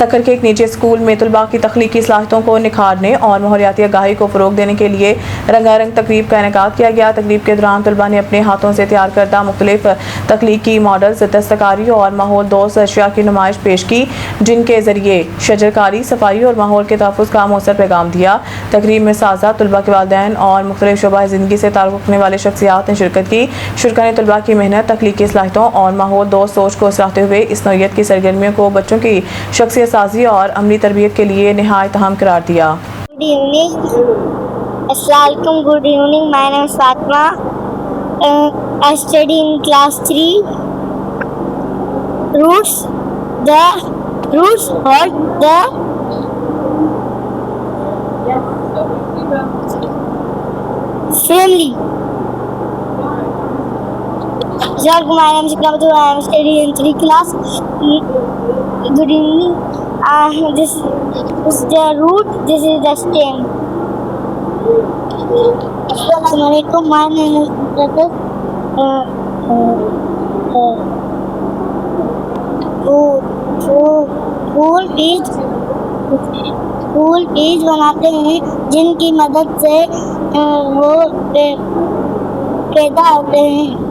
सक्कर के एक निजी स्कूल में तलबा की तख्लीकी सलाहियतों को निखारने और माहौलियाती आगाही को फ़रोग देने के लिए रंगारंग तकरीब का इनेकाद किया गया। तकरीब के दौरान तलबा ने अपने हाथों से तैयार करदा मुख्तलिफ तख्लीकी मॉडल्स, दस्तकारी और माहौल दोस्त अशिया की नुमाइश पेश की, जिनके ज़रिए शजरकारी, सफाई और माहौल के तहफ़्फ़ुज़ का मौसर पैगाम दिया। तकरीब में साज़ा तलबा के वालिदैन और मुख्तलिफ शोबा ज़िंदगी से ताल्लुक़ रखने वाले शख्सियात ने शिरकत की। शुरा ने तलबा की मेहनत, तख्लीकी सलाहियतों और माहौल दोस्त सोच को सराहते हुए इस नौइयत की सरगर्मियों को बच्चों की शख्सियत साजी और अमली तरबियत के लिए निहायत अहम करार दिया। Good evening. Assalamualaikum. Good evening. My name is Fatma. I study in class 3. Roots hold the family. Assalamualaikum. My name is Iqramatu. I am studying in 3 class. Good evening. This is the root. This is the stem. Assalamualaikum. My name is Iqramatu. फूल बीज बनाते हैं, जिनकी मदद से वो पैदा होते हैं।